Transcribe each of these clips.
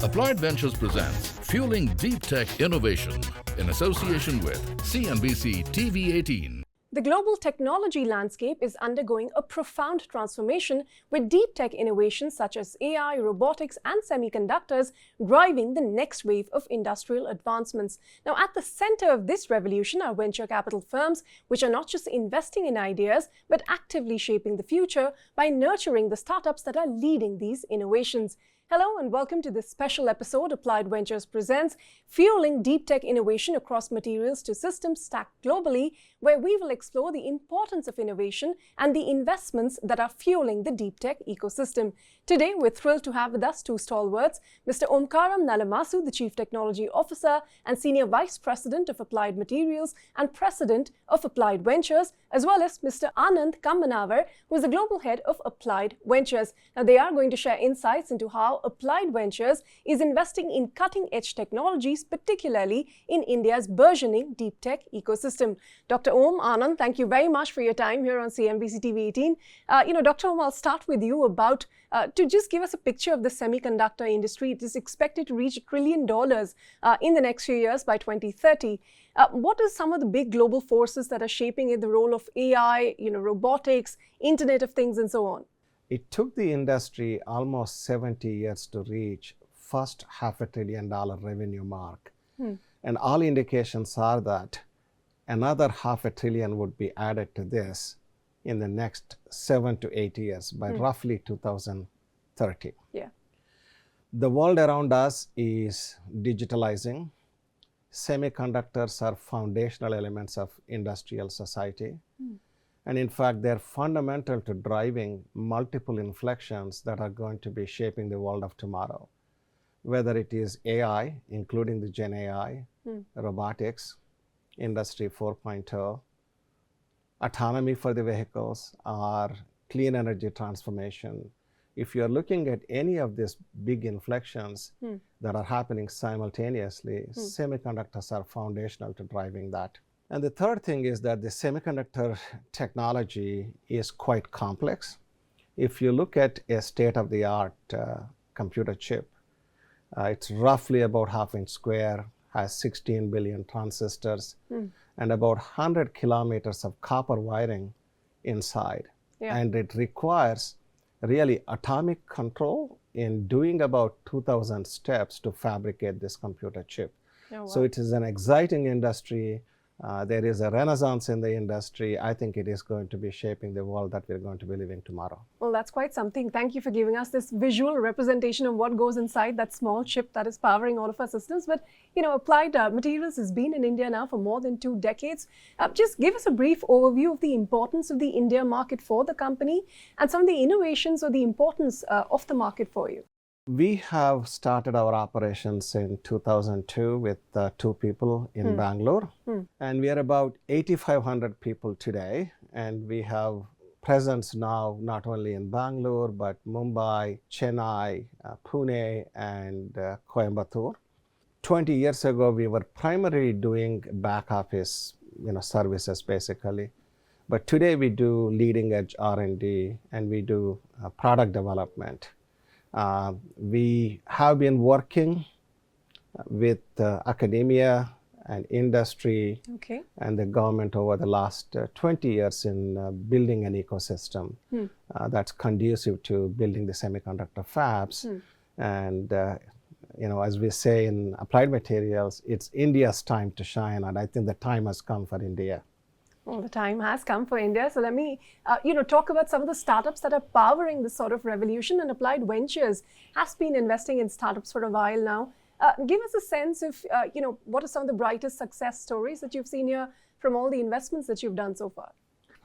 Applied Ventures presents Fueling Deep Tech Innovation in association with CNBC-TV18. The global technology landscape is undergoing a profound transformation with deep tech innovations such as AI, robotics and semiconductors driving the next wave of industrial advancements. Now, at the center of this revolution are venture capital firms which are not just investing in ideas but actively shaping the future by nurturing the startups that are leading these innovations. Hello and welcome to this special episode Applied Ventures presents Fueling Deep Tech Innovation Across Materials to Systems Stacked Globally, where we will explore the importance of innovation and the investments that are fueling the deep tech ecosystem. Today, we're thrilled to have with us two stalwarts, Mr. Omkaram Nalamasu, the Chief Technology Officer and Senior Vice President of Applied Materials and President of Applied Ventures, as well as Mr. Anand Kamannavar, who is the Global Head of Applied Ventures. Now, they are going to share insights into how Applied Ventures is investing in cutting-edge technologies, particularly in India's burgeoning deep tech ecosystem. Dr. Om, Anand, thank you very much for your time here on CNBC-TV18. Dr. Om, I'll start with you about to just give us a picture of the semiconductor industry. It is expected to reach $1 trillion in the next few years by 2030. What are some of the big global forces that are shaping it, the role of AI, robotics, Internet of Things, and so on? It took the industry almost 70 years to reach first $500 billion revenue mark. And all indications are that another $500 billion would be added to this in the next 7 to 8 years by roughly 2030. Yeah. The world around us is digitalizing. Semiconductors are foundational elements of industrial society. And in fact, they're fundamental to driving multiple inflections that are going to be shaping the world of tomorrow. Whether it is AI, including the Gen AI, robotics, Industry 4.0, autonomy for the vehicles, or clean energy transformation. If you're looking at any of these big inflections that are happening simultaneously, semiconductors are foundational to driving that. And the third thing is that the semiconductor technology is quite complex. If you look at a state-of-the-art computer chip, it's roughly about half-inch square, has 16 billion transistors, and about 100 kilometers of copper wiring inside. Yeah. And it requires really atomic control in doing about 2,000 steps to fabricate this computer chip. Oh, wow. So it is an exciting industry. There is a renaissance in the industry. I think it is going to be shaping the world that we're going to be living tomorrow. Well, that's quite something. Thank you for giving us this visual representation of what goes inside that small chip that is powering all of our systems. But, Applied Materials has been in India now for more than 2 decades. Just give us a brief overview of the importance of the India market for the company and some of the innovations or the importance of the market for you. We have started our operations in 2002 with 2 people in Bangalore. And we are about 8,500 people today. And we have presence now not only in Bangalore, but Mumbai, Chennai, Pune, and Coimbatore. 20 years ago, we were primarily doing back office services basically. But today we do leading edge R&D and we do product development. We have been working with academia and industry and the government over the last 20 years in building an ecosystem that's conducive to building the semiconductor fabs. And as we say in Applied Materials, it's India's time to shine, and I think the time has come for India. Well, the time has come for India. So let me, talk about some of the startups that are powering this sort of revolution. And Applied Ventures has been investing in startups for a while now. Give us a sense of, what are some of the brightest success stories that you've seen here from all the investments that you've done so far?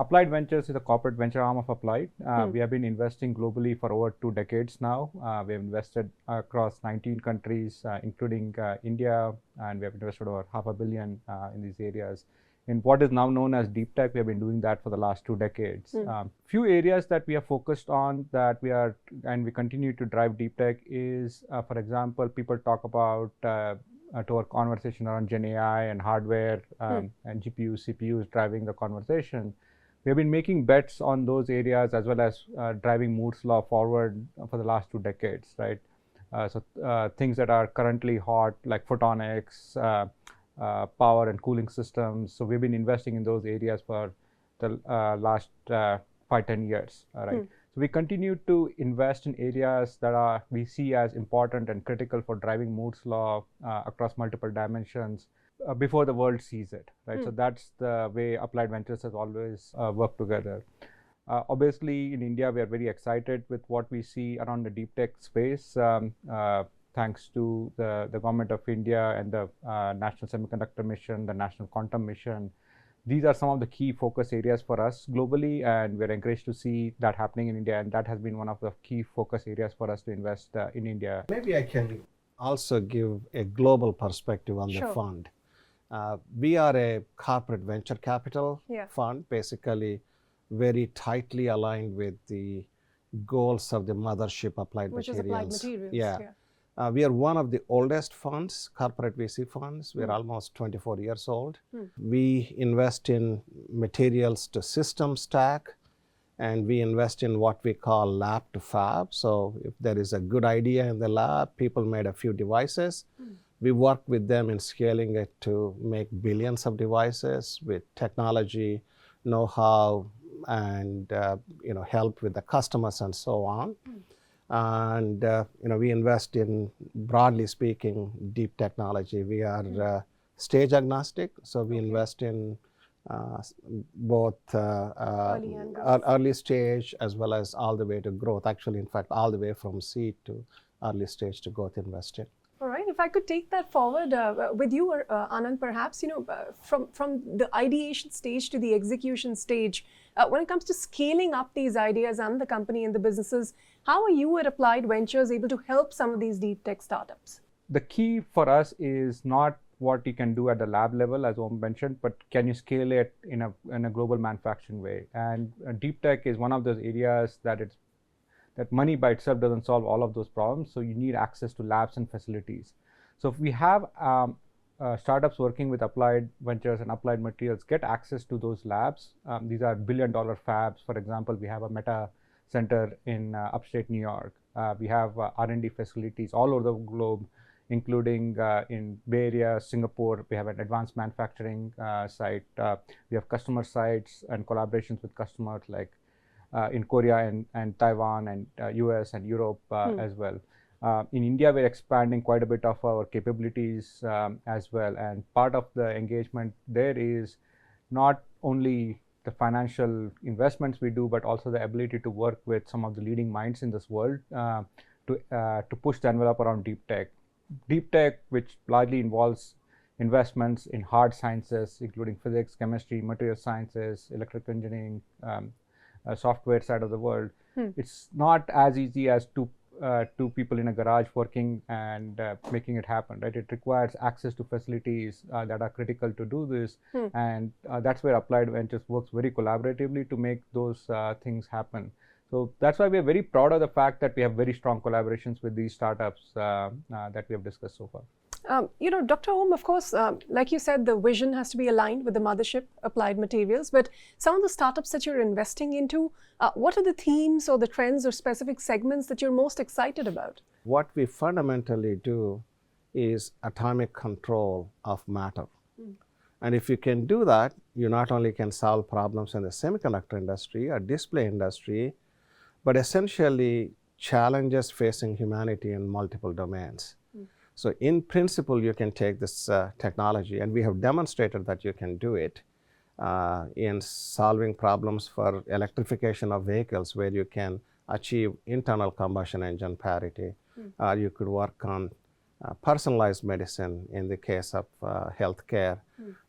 Applied Ventures is a corporate venture arm of Applied. We have been investing globally for over 2 decades now. We have invested across 19 countries, including India, and we have invested over $500 million in these areas. In what is now known as deep tech, we have been doing that for the last 2 decades. Few areas that we are focused on that we continue to drive deep tech is, for example, people talk about to our conversation around Gen AI and hardware and GPUs, CPUs driving the conversation. We have been making bets on those areas as well as driving Moore's law forward for the last 2 decades, right? Things that are currently hot, like photonics, power and cooling systems. So we've been investing in those areas for the last 5-10 years. Right. So we continue to invest in areas that we see as important and critical for driving Moore's law across multiple dimensions before the world sees it. Right. So that's the way Applied Ventures has always worked together. Obviously, in India, we are very excited with what we see around the deep tech space, thanks to the government of India and the National Semiconductor Mission, the National Quantum Mission. These are some of the key focus areas for us globally, and we're encouraged to see that happening in India, and that has been one of the key focus areas for us to invest in India. Maybe I can also give a global perspective on the fund. We are a corporate venture capital fund, basically very tightly aligned with the goals of the mothership Applied Materials. Which is Applied Materials. We are one of the oldest funds, corporate VC funds. We're almost 24 years old. We invest in materials to system stack, and we invest in what we call lab to fab. So if there is a good idea in the lab, people made a few devices. We work with them in scaling it to make billions of devices with technology, know-how, and help with the customers and so on. And we invest in, broadly speaking, deep technology. We are stage agnostic, so we invest in both early stage as well as all the way to growth. Actually, in fact, all the way from seed to early stage to growth investing. All right. If I could take that forward with you, Anand, perhaps, from the ideation stage to the execution stage, when it comes to scaling up these ideas and the company and the businesses, how are you at Applied Ventures able to help some of these deep tech startups? The key for us is not what you can do at the lab level, as Om mentioned, but can you scale it in a global manufacturing way? And deep tech is one of those areas that money by itself doesn't solve all of those problems. So you need access to labs and facilities. So if we have startups working with Applied Ventures and Applied Materials get access to those labs, these are billion-dollar fabs. For example, we have a Meta Center in upstate New York. We have R&D facilities all over the globe, including in Bay Area, Singapore. We have an advanced manufacturing site. We have customer sites and collaborations with customers like in Korea and Taiwan and US and Europe as well. In India, we're expanding quite a bit of our capabilities as well. And part of the engagement there is not only the financial investments we do, but also the ability to work with some of the leading minds in this world to push the envelope around deep tech. Deep tech, which largely involves investments in hard sciences, including physics, chemistry, material sciences, electrical engineering, software side of the world. It's not as easy as two people in a garage working and making it happen, right? It requires access to facilities that are critical to do this, and that's where Applied Ventures works very collaboratively to make those things happen. So that's why we are very proud of the fact that we have very strong collaborations with these startups that we have discussed so far. Dr. Om, of course, like you said, the vision has to be aligned with the mothership, Applied Materials. But some of the startups that you're investing into, what are the themes or the trends or specific segments that you're most excited about? What we fundamentally do is atomic control of matter. And if you can do that, you not only can solve problems in the semiconductor industry or display industry, but essentially challenges facing humanity in multiple domains. So in principle, you can take this technology, and we have demonstrated that you can do it in solving problems for electrification of vehicles, where you can achieve internal combustion engine parity. You could work on personalized medicine in the case of healthcare.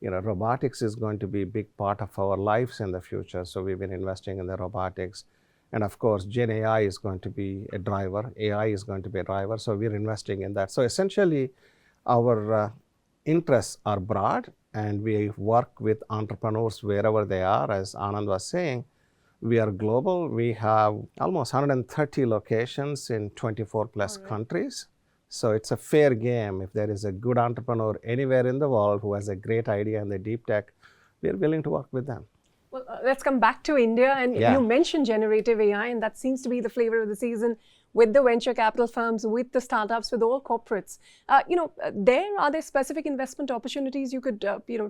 Robotics is going to be a big part of our lives in the future. So we've been investing in the robotics. And of course, Gen AI is going to be a driver. AI is going to be a driver. So we're investing in that. So essentially, our interests are broad, and we work with entrepreneurs wherever they are. As Anand was saying, we are global. We have almost 130 locations in 24 plus countries. So it's a fair game. If there is a good entrepreneur anywhere in the world who has a great idea in the deep tech, we are willing to work with them. Well, let's come back to India. And you mentioned generative AI, and that seems to be the flavor of the season. with the venture capital firms, with the startups, with all corporates. Are there specific investment opportunities you could,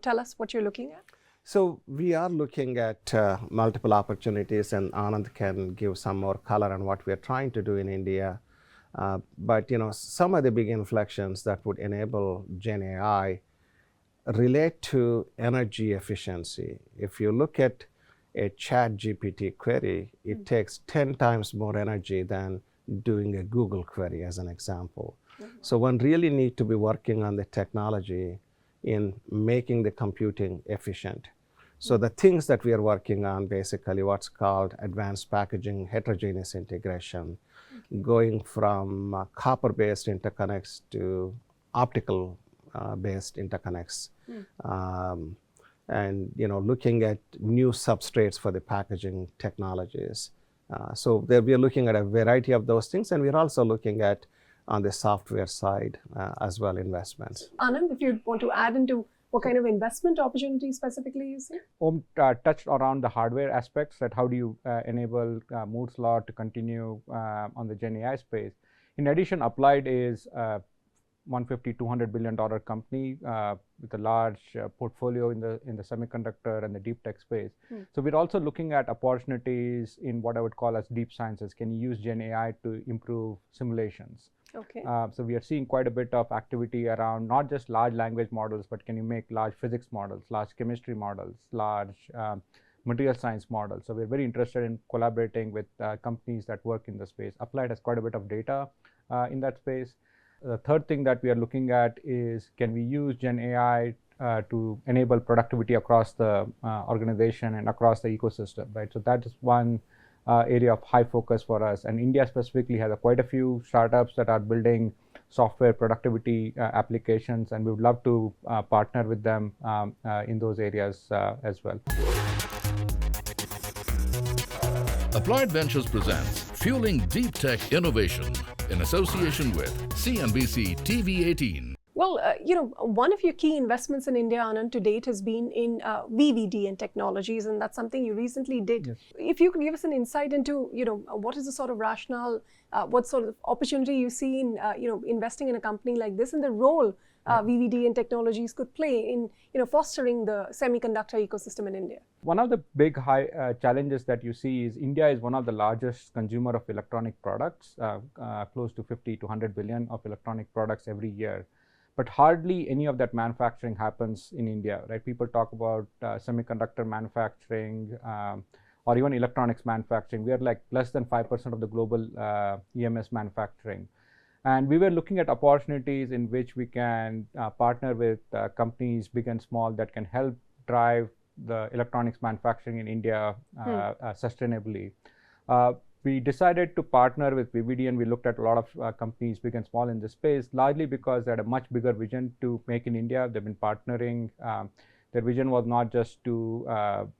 tell us what you're looking at? So we are looking at multiple opportunities, and Anand can give some more color on what we are trying to do in India. But some of the big inflections that would enable Gen AI relate to energy efficiency. If you look at a chat GPT query, it takes 10 times more energy than doing a Google query, as an example. So one really need to be working on the technology in making the computing efficient. So the things that we are working on, basically what's called advanced packaging, heterogeneous integration, going from copper-based interconnects to optical based interconnects, and looking at new substrates for the packaging technologies. So there we are looking at a variety of those things, and we're also looking at, on the software side as well, investments. Anand, if you want to add into what kind of investment opportunities specifically you see? Om touched around the hardware aspects, that how do you enable Moore's Law to continue on the Gen AI space. In addition, Applied is a $150–200 billion company with a large portfolio in the semiconductor and the deep tech space. So we're also looking at opportunities in what I would call as deep sciences. Can you use Gen AI to improve simulations? Okay. So we are seeing quite a bit of activity around not just large language models, but can you make large physics models, large chemistry models, large material science models. So we're very interested in collaborating with companies that work in the space. Applied has quite a bit of data in that space. The third thing that we are looking at is, can we use Gen AI to enable productivity across the organization and across the ecosystem, right? So that is one area of high focus for us. And India specifically has quite a few startups that are building software productivity applications, and we would love to partner with them in those areas as well. Applied Ventures presents Fueling Deep Tech Innovation in association with CNBC-TV18. Well, one of your key investments in India, Anand, to date has been in VVD and technologies, and that's something you recently did. Yes. If you could give us an insight into, what is the sort of rationale, what sort of opportunity you see in, investing in a company like this, and the role VVD and technologies could play in, fostering the semiconductor ecosystem in India. One of the big challenges that you see is India is one of the largest consumer of electronic products, close to 50–100 billion of electronic products every year. But hardly any of that manufacturing happens in India, right? People talk about semiconductor manufacturing or even electronics manufacturing. We are like less than 5% of the global EMS manufacturing. And we were looking at opportunities in which we can partner with companies big and small that can help drive the electronics manufacturing in India sustainably. We decided to partner with VVD, and we looked at a lot of companies, big and small, in this space, largely because they had a much bigger vision to make in India. They've been partnering. Their vision was not just to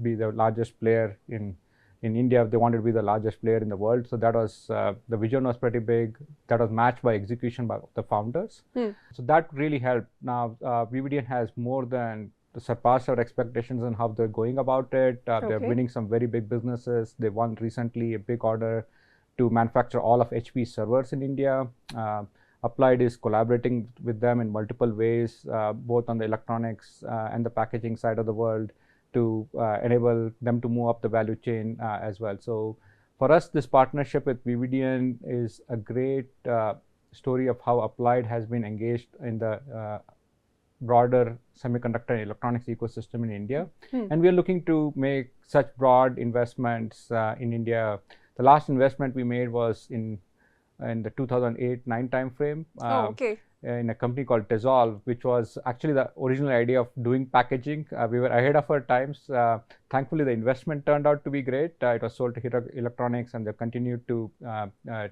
be the largest player in India. They wanted to be the largest player in the world. So that was, the vision was pretty big. That was matched by execution by the founders. So that really helped. Now, VVD has more than surpassed our expectations on how they're going about it. They're winning some very big businesses. They won recently a big order to manufacture all of HP servers in India. Applied is collaborating with them in multiple ways, both on the electronics and the packaging side of the world, to enable them to move up the value chain as well. So for us, this partnership with VVD is a great story of how Applied has been engaged in the broader semiconductor and electronics ecosystem in India. And we are looking to make such broad investments in India. The last investment we made was in the 2008-9 timeframe in a company called Tezol, which was actually the original idea of doing packaging. We were ahead of our times. Thankfully, the investment turned out to be great. It was sold to Hero Electronics, and they continued to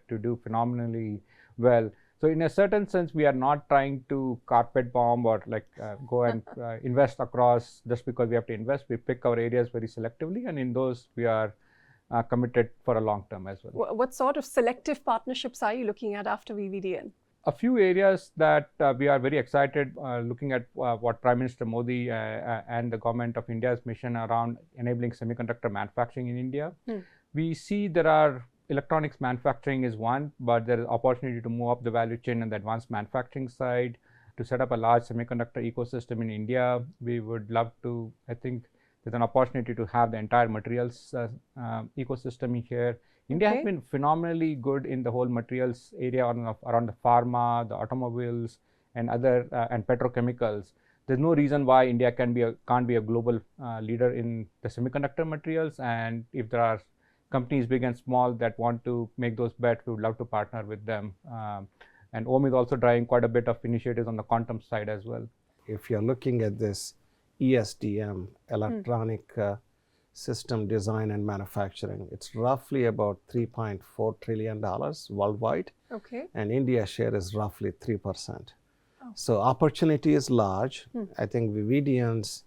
do phenomenally well. So in a certain sense, we are not trying to carpet bomb or go and invest across just because we have to invest. We pick our areas very selectively, and in those we are committed for a long term as well. What sort of selective partnerships are you looking at after VVDN? A few areas that we are very excited looking at what Prime Minister Modi and the government of India's mission around enabling semiconductor manufacturing in India. We see there are electronics manufacturing is one, but there is opportunity to move up the value chain in the advanced manufacturing side, to set up a large semiconductor ecosystem in India. We would love to, I think there's an opportunity to have the entire materials ecosystem here. India has been phenomenally good in the whole materials area around the pharma, the automobiles, and other and petrochemicals. There's no reason why India can't be a global leader in the semiconductor materials. And if there are companies big and small that want to make those bets, we would love to partner with them. And OM is also driving quite a bit of initiatives on the quantum side as well. If you're looking at this ESDM, electronic system design and manufacturing, it's roughly about $3.4 trillion worldwide. Okay. And India's share is roughly 3%. So opportunity is large. I think Vividian's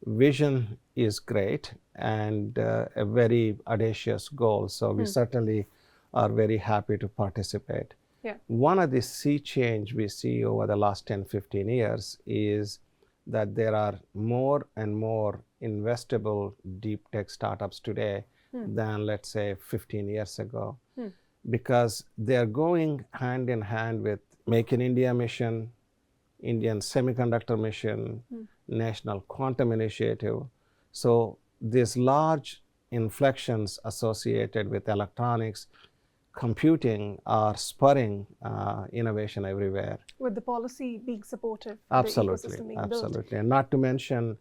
vision is great and a very audacious goal. So we certainly are very happy to participate. Yeah. One of the sea change we see over the last 10, 15 years is that there are more and more investable deep tech startups today than, let's say, 15 years ago, because they're going hand in hand with Make in India mission, Indian Semiconductor mission, National Quantum Initiative. So these large inflections associated with electronics, computing are spurring innovation everywhere. With the policy being supportive. Absolutely, the ecosystem being absolutely. built. And not to mention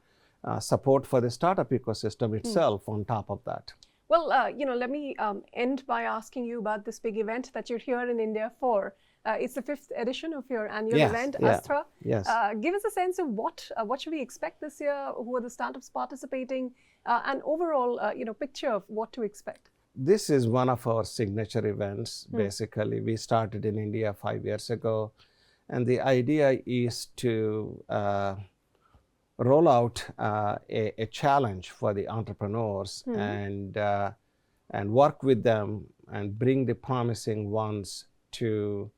support for the startup ecosystem itself on top of that. Well, let me end by asking you about this big event that you're here in India for. It's the 5th edition of your annual event, Astra. Yes. Give us a sense of what should we expect this year? Who are the startups participating? And overall, picture of what to expect. This is one of our signature events. Basically, we started in India 5 years ago. And the idea is to roll out a challenge for the entrepreneurs and work with them and bring the promising ones to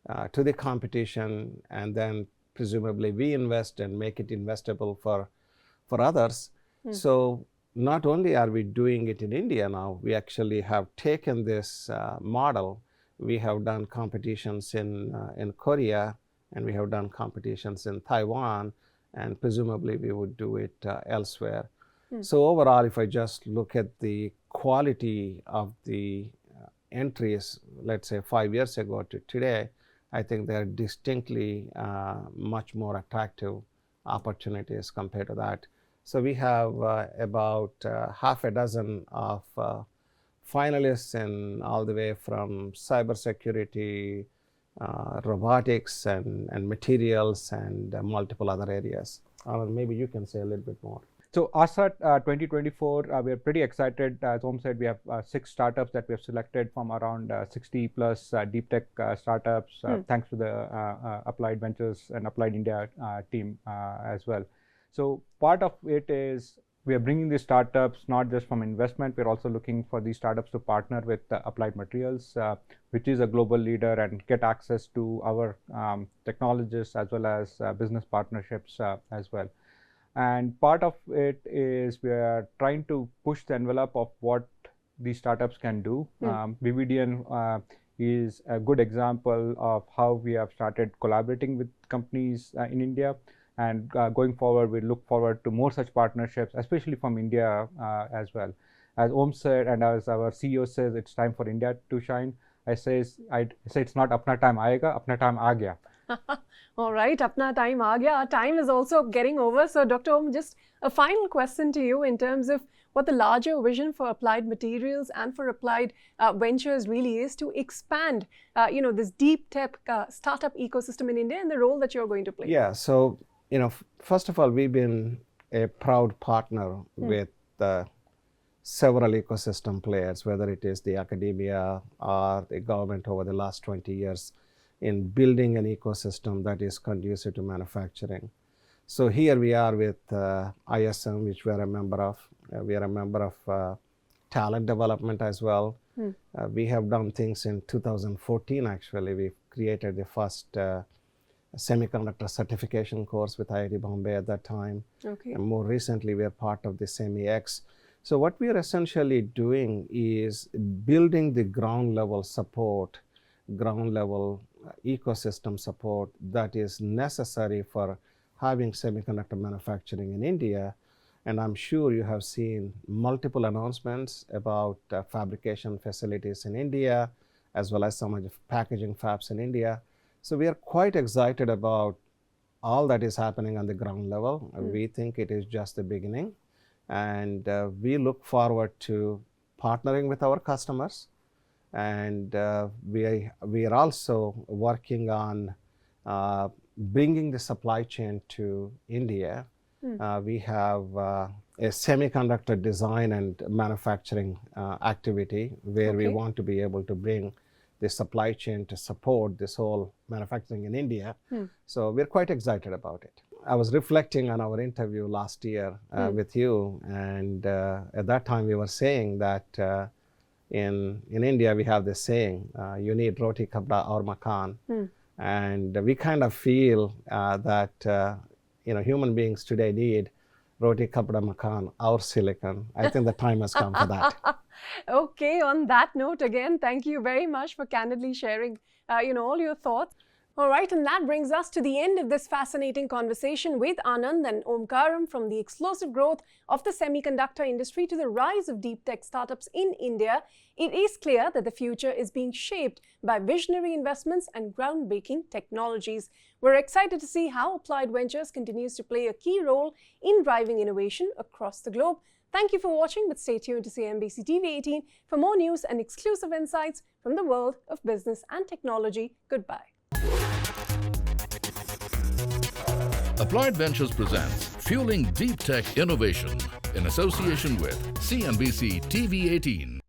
the competition, and then presumably we invest and make it investable for others. So not only are we doing it in India now, we actually have taken this model. We have done competitions in Korea, and we have done competitions in Taiwan, and presumably we would do it elsewhere. So overall, if I just look at the quality of the entries, let's say 5 years ago to today, I think they're distinctly much more attractive opportunities compared to that. So we have about half a dozen of finalists in all the way from cybersecurity, robotics and materials and multiple other areas. Maybe you can say a little bit more. So Astra 2024, we are pretty excited. As Om said, we have 6 startups that we have selected from around 60 plus deep tech startups, thanks to the Applied Ventures and Applied India team as well. So part of it is we are bringing these startups not just from investment, we're also looking for these startups to partner with Applied Materials, which is a global leader, and get access to our technologists as well as business partnerships as well. And part of it is we are trying to push the envelope of what these startups can do. Vividian is a good example of how we have started collaborating with companies in India. And going forward, we look forward to more such partnerships, especially from India as well. As Om said, and as our CEO says, it's time for India to shine. I say it's not apna time aayega, apna time aa gaya. All right, apna time aa gaya. Our time is also getting over. So, Dr. Om, just a final question to you in terms of what the larger vision for Applied Materials and for Applied Ventures really is to expand, this deep tech startup ecosystem in India and the role that you're going to play. Yeah. So, first of all, we've been a proud partner with several ecosystem players, whether it is the academia or the government over the last 20 years in building an ecosystem that is conducive to manufacturing. So here we are with ISM, which we are a member of. We are a member of talent development as well. We have done things in 2014, actually. We created the first semiconductor certification course with IIT Bombay at that time. Okay. And more recently, we are part of the SemiX. So what we are essentially doing is building the ground level support, ground level ecosystem support that is necessary for having semiconductor manufacturing in India. And I'm sure you have seen multiple announcements about fabrication facilities in India, as well as some of the packaging fabs in India. So we are quite excited about all that is happening on the ground level. We think it is just the beginning. And we look forward to partnering with our customers. And we are also working on bringing the supply chain to India. We have a semiconductor design and manufacturing activity where we want to be able to bring the supply chain to support this whole manufacturing in India. So we're quite excited about it. I was reflecting on our interview last year with you, and at that time we were saying that in India we have this saying, you need roti kapda aur makan. And we kind of feel that human beings today need roti kapda makan, our silicon. I think the time has come for that. Okay, on that note again, thank you very much for candidly sharing all your thoughts. All right, and that brings us to the end of this fascinating conversation with Anand and Omkaram, from the explosive growth of the semiconductor industry to the rise of deep tech startups in India. It is clear that the future is being shaped by visionary investments and groundbreaking technologies. We're excited to see how Applied Ventures continues to play a key role in driving innovation across the globe. Thank you for watching, but stay tuned to CNBC TV18 for more news and exclusive insights from the world of business and technology. Goodbye. Applied Ventures presents Fueling Deep Tech Innovation in association with CNBC-TV18.